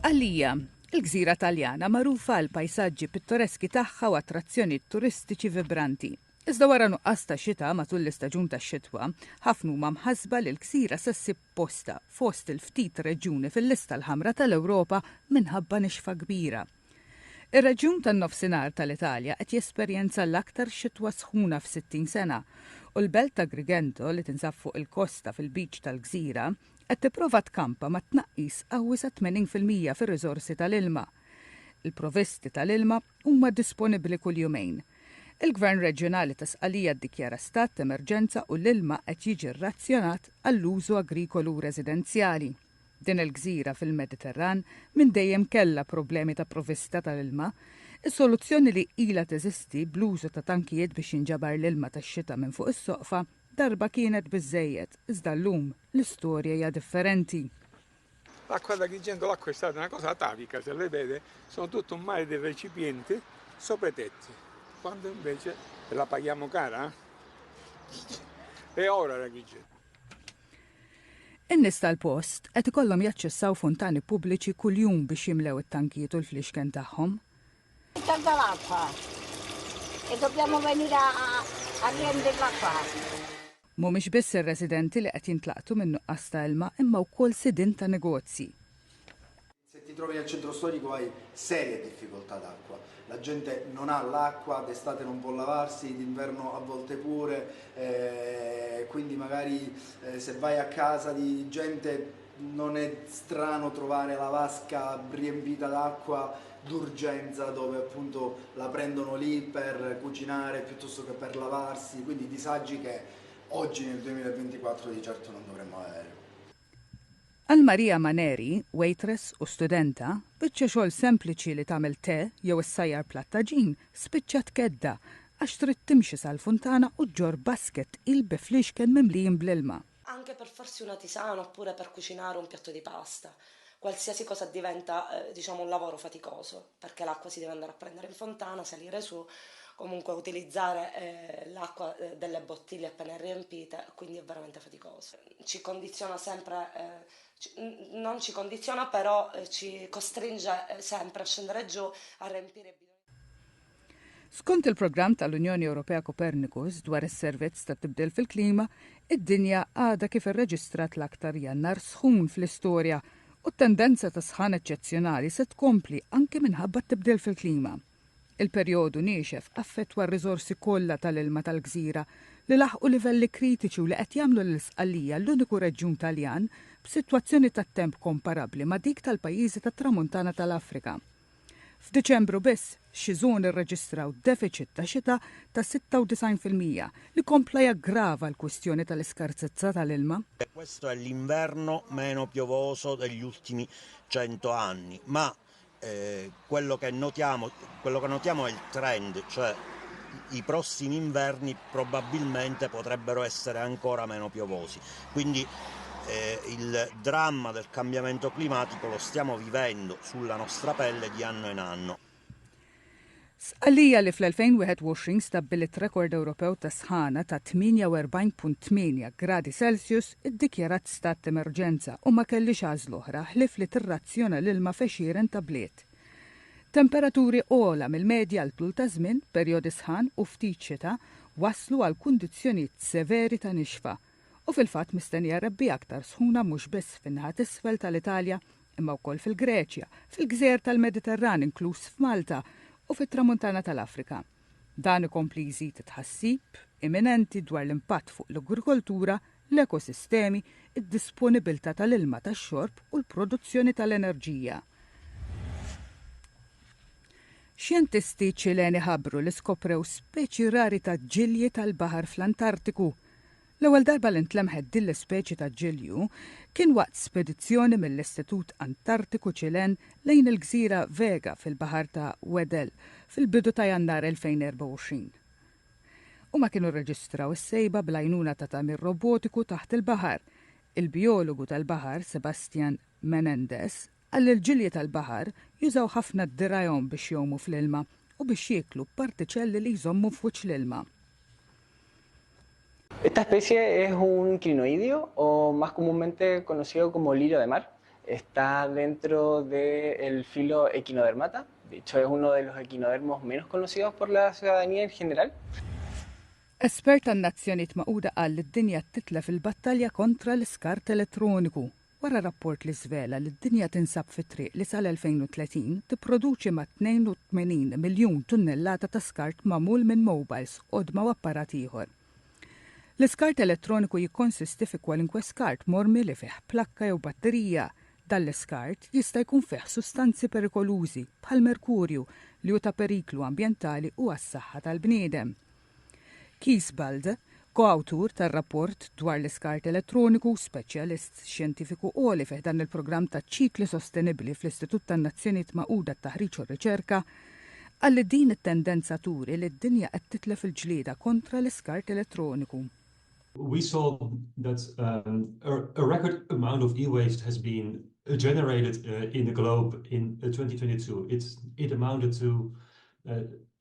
Sqallija, il-gżira Taljana magħrufa għal pajsaġġi pittoreski tagħha u attrazzjonijiet turistiċi vibranti. Iżda wara nuqqas ta' xita matul l-istaġun tax-xitwa, ħafna huma mħassba li l-gżira se ssib posta fost il-ftit reġjuni fil-lista l-ħamra tal-Ewropa minħabba nixfa kbira. Ir-reġjun tan-nofsinhar tal-Italja qed jesperjenza l-aktar xitwa sħuna f'60 sena u l-belt ta' Agrigento li tinsab fuq il-kosta fil-biċ tal-gżira qed tipprova tkampa ma' tnaqqis qawwi sa 80% fir-riżorsi tal-ilma. Il-provesti tal-ilma huma disponibbli kull jumejn. Il-Gvern Reġjonali ta' Sqallija ddikjara stat ta' emerġenza u l-ilma qed jiġi rrazzjonat għall-użu agrikolu u residenzjali. Din il-gżira fil-Mediterran minn dejjem kellha problemi ta' provvista tal-ilma. Is-soluzzjoni li ilha teżisti bl-użu ta' tankijiet biex jinġabar l-ilma tax-xita minn fuq is-soqfa darba kienet biżżejjed, iżda llum l-istorja hija differenti. L'acqua da Agrigento, l'acqua è stata una cosa atavica, se lei vede, sono tutto un mare di recipienti sopra i tetti, quando invece la paghiamo cara. E ora l'Agrigento. In-nies tal-post qed ikollhom jaċċessaw fontani pubbliċi kuljum biex jimlew it-tankijiet u l-fliexken tagħhom. Tanta l'acqua e dobbiamo venire a riempirla qua. Mhumiex biss ir-residenti li qed jintlaqtu minn nuqqas ta' ilma imma wkoll sidin ta' negozji. Se ti trovi al centro storico hai serie difficoltà d'acqua. La gente non ha l'acqua, d'estate non può lavarsi, d'inverno a volte pure, quindi magari se vai a casa di gente non è strano trovare la vasca riempita d'acqua d'urgenza dove appunto la prendono lì per cucinare piuttosto che per lavarsi, quindi disagi che oggi nel 2024 di certo non dovremmo avere. Għal Marija Maneri, waitress u studenta, biċċa xogħol sempliċi li tagħmel te jew issajjar plattaġin spiċċat kedda għax trid timxi sal-funtana u ġġor basket il-biflixken mimlijin bl-ilma. Anche per farsi una tisana oppure per cucinare un piatto di pasta. Qualsiasi cosa diventa un lavoro faticoso, perché l'acqua si deve andare a prendere in fontana, salire su, comunque utilizzare l'acqua delle bottiglie appena riempite, quindi è veramente faticoso. Ci condiziona sempre, non ci condiziona, però ci costringe sempre a scendere giù, a riempire i bidoni. Skont il-programm tal-Unjoni Ewropea Copernicus dwar is-servizz ta' tibdil fil-klima, id-dinja għadha kif irreġistrat l-aktar jannar sħun fl-istorja u t-tendenza ta' sħan eċċezzjonali se tkompli anke minħabba tibdil fil-klima. Il-perjodu niexef affettwa r-riżorsi kollha tal-ilma tal-gżira li laħqu livelli kritiċi u li qed jagħmlu l-Sqallija l-uniku reġjun Taljan b'sitwazzjoni tat-temp komparabbli ma' dik tal-pajjiżi tat-Tramuntana tal-Afrika. F'Diċembru biss xi żoni rreġistraw deficit ta' xita ta' 96% li kompla jaggrava l-kwistjoni tal-iskarsezza tal-ilma. Questo è l'inverno meno piovoso degli ultimi 100 anni, ma quello che notiamo è il trend, cioè i prossimi inverni probabilmente potrebbero essere ancora meno piovosi. Quindi il dramma del cambiamento climatico lo stiamo vivendo sulla nostra pelle di anno in anno. Sqallija li fl-2021 stabbilit rekord Ewropew ta' sħana ta' 48.8 gradi Celsius iddikjarat stat emerġenza u ma kellix għażla oħra ħlif li tirrazzjona l-ilma fexieren ta' bliet. Temperaturi ogħla mill-medja għal tul ta' żmien, perjodi sħan u ftit xita waslu għal kundizzjonijiet severi ta' nixfa. U fil-fatt mistennija rebbi aktar sħuna mhux biss fin-naħat isfel tal-Italja imma wkoll fil-Greċja, fil-Gżejjer tal-Mediterran inkluż f'Malta u fit-Tramuntana tal-Afrika. Dan ikompli jżid tħassib imminenti dwar l-impatt fuq l-agrikoltura, l-ekosistemi, id-disponibilità tal-ilma tax-xorb u l-produzzjoni tal-enerġija. Xjentisti ċileni ħabbru li skoprew speċi rari ta' ġilji tal-baħar fl-Antartiku. L-ewwel darba li ntlemħed din l-ispeċi ta' ġilju kien waqt spedizzjoni mill-Istitut Antartiku Ċilen lejn il-gżira Vega fil-Baħar ta' Wedel fil-bidu ta' Jannar 2024. Huma kienu rreġistraw is-sejba bl-għajnuna ta' tagħmir robotiku taħt il-baħar. Il-biologu tal-baħar Sebastian Menendez għall il-ġilji tal-baħar jużaw ħafna d-dirajhom biex jgħumu fl-ilma u biex jieklu partiċelli li jżommu f'wiċċ l-ilma. Esta especie es un crinoideo o más comúnmente conocido como lirio de mar. está dentro del filo equinodermata. De hecho, es uno de los equinodermos menos conocidos por la ciudadanía en general. Espert tan-Nazzjonijiet Magħquda qal li d-dinja titlef fil-battalja kontra l-iskart elettroniku. Wara rapport li żvela li d-dinja tinsab fit-triq li sal-2030 tipproduċi ma' 82 miljun tunnellata ta' skart magħmul minn mobiles, qodma u apparat ieħor. L-iskart elettroniku jikkonsisti fi kwalinkwe skart mormi li fih plakka jew batterija. Dan l-iskart jista' jkun fih sustanzi perikolużi bħal merkurju li hu ta' periklu ambjentali u għas-saħħa tal-bniedem. Kees Balde, koawtur tar-rapport dwar l-iskart elettroniku, speċjalist xjentifiku qoli fih dan il-programm ta' ċikli sostenibbli fl-Istitut tan-Nazzjonijiet Magħquda tat-Taħriġ u r-Riċerka, għalli din it-tendenza turi li d-dinja qed titlef il-ġlieda kontra l-iskart elettroniku. We saw that a record amount of e-waste has been generated in the globe in 2022. It amounted to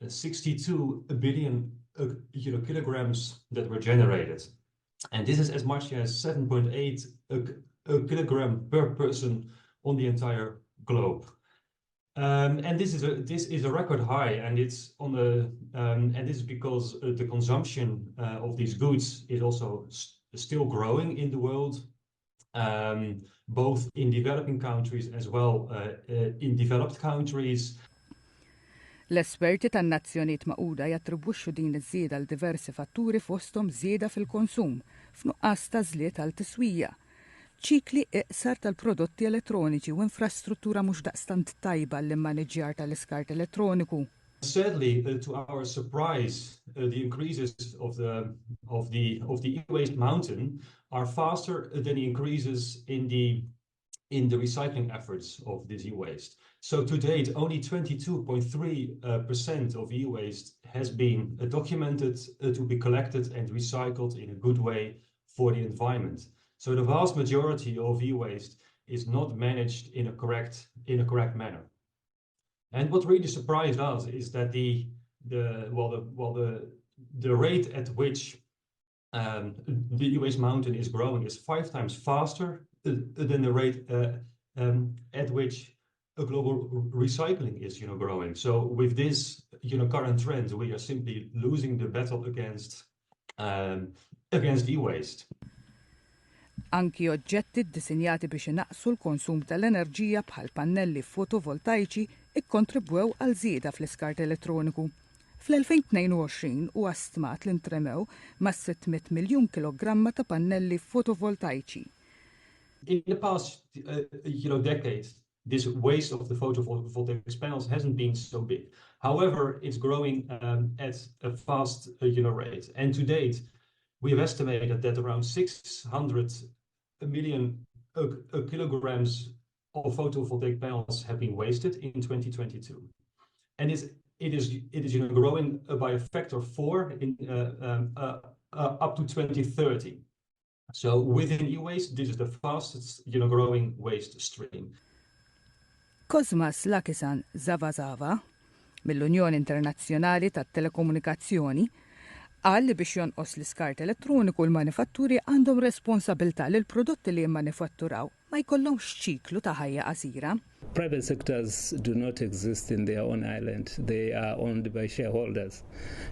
62 billion kilograms that were generated. And this is as much as 7.8 kilogram per person on the entire globe. And this is a record high, and it's on and this is because the consumption of these goods is also still growing in the world, both in developing countries as well in developed countries. L-esperti tan-Nazzjonijiet Magħquda jattribwixxu din iż-żieda l diversi fatturi fosthom żieda fil-konsum, f'nuqqas ta' żliet tal-tiswija, ċikli iqsar tal-prodotti elettroniċi u infrastruttura mhux daqstant tajba l-immaniġġjar tal-iskart elettroniku. Sadly, to our surprise, the increases of the e-waste mountain are faster than the increases in the recycling efforts of this e-waste. So to date, only 22.3% of e-waste has been documented to be collected and recycled in a good way for the environment. So the vast majority of e-waste is not managed in a correct manner. And what really surprised us is that the rate at which the e-waste mountain is growing is 5 times faster than the rate at which a global recycling is growing. So with this current trend, we are simply losing the battle against e-waste. Anki oġġetti ddisinjati biex inaqsu l-konsum tal-enerġija bħal pannelli fotovoltaiċi ikkontribwew għal żieda fl-iskart elettroniku. Fl-2022 huwa stmat li ntremew ma' 600 miljun kilogramma ta' pannelli fotovoltaiċi. In the past decades, this waste of the photovoltaic panels hasn't been so big. However, it's growing at a fast rate. And to date, we have estimated that around 600 million kilograms of photovoltaic panels have been wasted in 2022. And it is growing by a factor 4 up to 2030. So within e-waste, this is the fastest growing waste stream. Cosmas Lakisan Zavazava, mill-Unjoni Internazzjonali tat-Telekomunikazzjoni, qal li biex jonqos l-iskart elettroniku l-manifatturi għandhom responsabilità li l-prodotti li jimmanifatturaw ma jkollhomx ċiklu ta' ħajja qasira. Private sectors do not exist in their own island. They are owned by shareholders,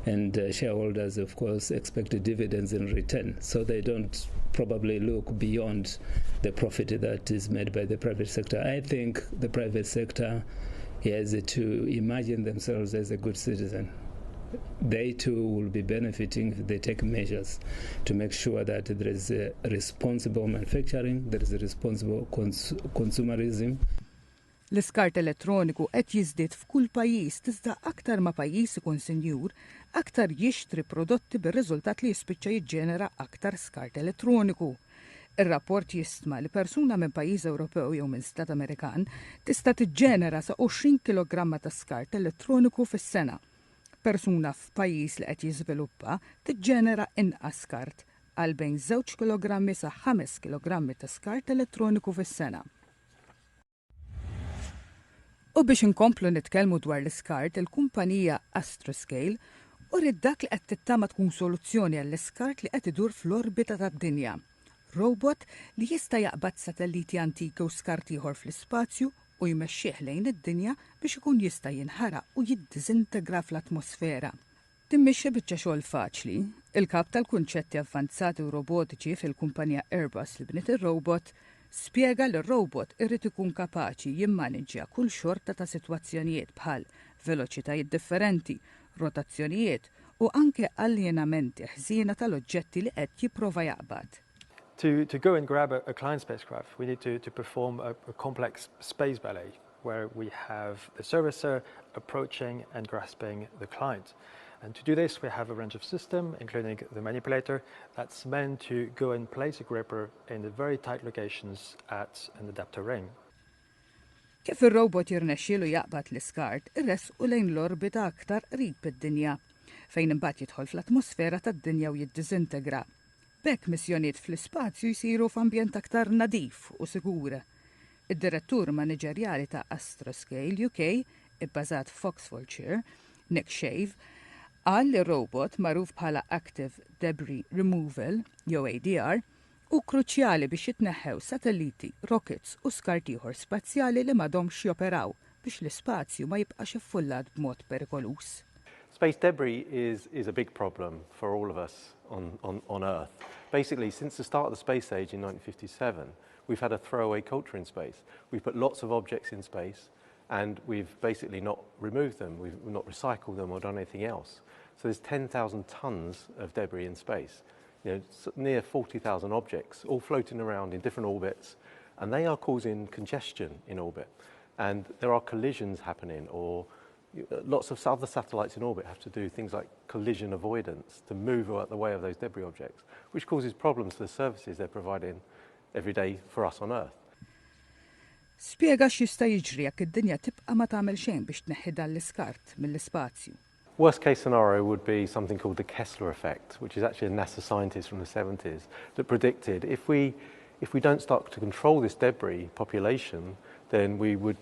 and shareholders, of course, expect dividends in return. So they don't probably look beyond the profit that is made by the private sector. I think the private sector has to imagine themselves as a good citizen. They too will be benefiting if they take measures to make sure that there is a responsible manufacturing, there is a responsible consumerism. L-iskart elettroniku qed jiżdied f'kull pajjiż iżda aktar ma pajjiż ikun sinjur, aktar jixtri prodotti bir-riżultat li jispiċċa jiġġenera aktar skart elettroniku. Ir-rapport jistma li persuna minn pajjiż Ewropew jew minn Stat Amerikan tista' tiġġenera sa 20 kilogramma ta' skart elettroniku fis-sena. Persuna f'pajjiż li qed jiżviluppa tiġġenera inqas skart għal bejn 2 kilogrammi sa 5 kilogrammi ta' skart elettroniku fis-sena. U biex inkomplu nitkellmu dwar l-iskart, il-kumpanija Astroscale urid dak li qed tittama tkun soluzzjoni għall-iskart li qed idur fl-orbita tad-dinja. robot li jista' jaqbad satelliti antiki u skart ieħor fl-ispazju u jmexxih lejn id-dinja biex ikun jista' jinħaraq u jiddiżintegra fl-atmosfera. Timmixxi biċċa xogħol faċli, il-kap tal-kunċetti avvanzati u robotiċi fil-kumpanija Airbus li bniet ir-robot spjega li r-robot irrid ikun kapaċi jimmaneġġja kull xorta ta' sitwazzjonijiet bħal veloċitajiet differenti, rotazzjonijiet u anke allienamenti ħżiena tal-oġġetti li qed jipprova jaqbad. To go and grab a client spacecraft, we need to perform a complex space ballet where we have the servicer approaching and grasping the client. And to do this, we have a range of systems, including the manipulator, that's meant to go and place a gripper in the very tight locations at an adapter ring. Kif ir-robot jirnexxielu jaqbad l-iskart, irresqu lejn l-orbita aktar qrib id-dinja, fejn imbagħad jidħol fl-atmosfera tad-dinja u jiddiżintegra. B'hekk missjonijiet fl-ispazju jsiru f'ambjent aktar nadif u sigur. Id-direttur maniġerjali ta' Astroscale UK, ibbażat f'Oxfordshire, Nick Shave, qal li robot magħruf bħala Active Debris Removal, jew ADR, u kruċjali biex jitneħħew satelliti, rockets u skart ieħor spazjali li m'għadhomx joperaw biex l-ispazju ma jibqax iffullat b'mod perikolus. Space debris is a big problem for all of us on Earth. Basically, since the start of the space age in 1957, we've had a throwaway culture in space. We've put lots of objects in space and we've basically not removed them, we've not recycled them or done anything else. So there's 10,000 tons of debris in space, near 40,000 objects, all floating around in different orbits, and they are causing congestion in orbit. And there are collisions happening, or lots of other satellites in orbit have to do things like collision avoidance to move out the way of those debris objects, which causes problems to the services they're providing every day for us on Earth. Spjega x'jista' jiġri jekk id-dinja tibqa' ma tagħmel xejn biex tneħħi dan l-iskart mill-ispazju. Worst case scenario would be something called the Kessler effect, which is actually a NASA scientist from the 70s that predicted if we don't start to control this debris population, then we would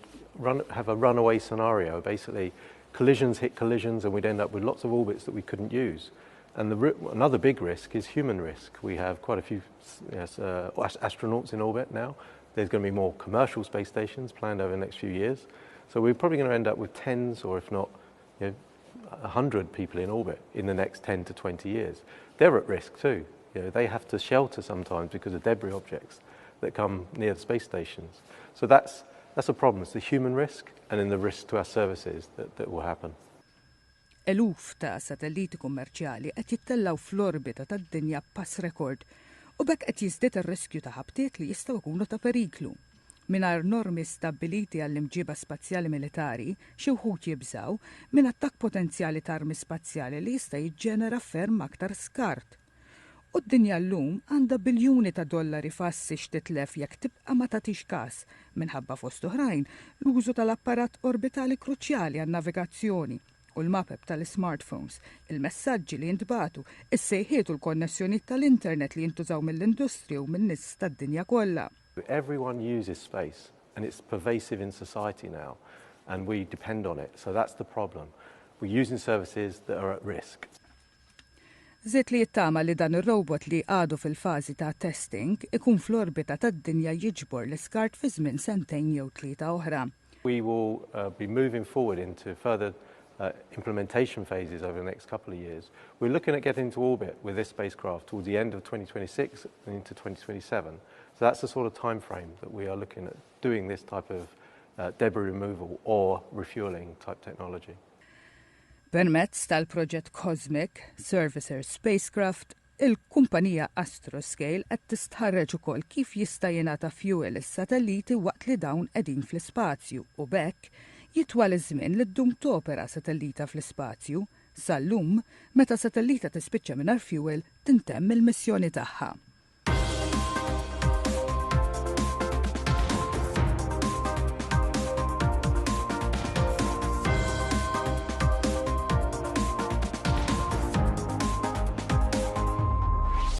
have a runaway scenario. Basically, collisions hit collisions and we'd end up with lots of orbits that we couldn't use. And another big risk is human risk. We have quite a few astronauts in orbit now. There's going to be more commercial space stations planned over the next few years. So we're probably going to end up with tens, or if not, 100 people in orbit in the next 10 to 20 years. They're at risk too. They have to shelter sometimes because of debris objects that come near the space stations. So that's a problem. It's the human risk and then the risk to our services that will happen. Eluf ta' satelliti kummerċjali qed jittellaw fl-orbita tad-dinja pass rekord u bekk qed jiżdied ir-riskju ta' ħabtiet li jistgħu jkunu ta' periklu. Mingħajr normi stabbiliti għall-imġiba spazjali militari, xi wħud jibżgħu minn attakk potenzjali ta' armi spazjali li jista' jiġġenera ferm aktar skart. U d-dinja llum għandha biljuni ta' dollari fassi x'titlef jekk tibqa' ma tagħtix każ minħabba fost oħrajn l-użu tal-apparat orbitali kruċjali għan-navigazzjoni u l-mapep tal-smartphones, il-messaġġi li jintbagħtu, is-sejħiet u l-konnessjonijiet tal-internet li jintużaw mill-industrija u min-nies tad-dinja kollha. Everyone uses space and it's pervasive in society now and we depend on it. So that's the problem. We're using services that are at risk. Żied li jittama li dan ir-robot li għadu fil-fażi ta' testing ikun fl-orbita tad-dinja jiġbor l-iskart fi żmien sentejn jew tlieta oħra. We will be moving forward into further implementation phases over the next couple of years. We're looking at getting into orbit with this spacecraft towards the end of 2026 and into 2027. So that's the sort of time frame that we are looking at doing this type of debris removal or refueling type technology. Permezz tal-proġett Cosmic Servicer Spacecraft, il-kumpanija Astroscale qed tistħarreġ ukoll kif jista' jingħata fuel is-satelliti waqt li dawn qegħdin fl-ispazju u bekk jitwal iż-żmien li ddum topera satellita fl-ispazju, sal-lum meta satellita tispiċċa mingħajr fuel tintemm il-missjoni tagħha.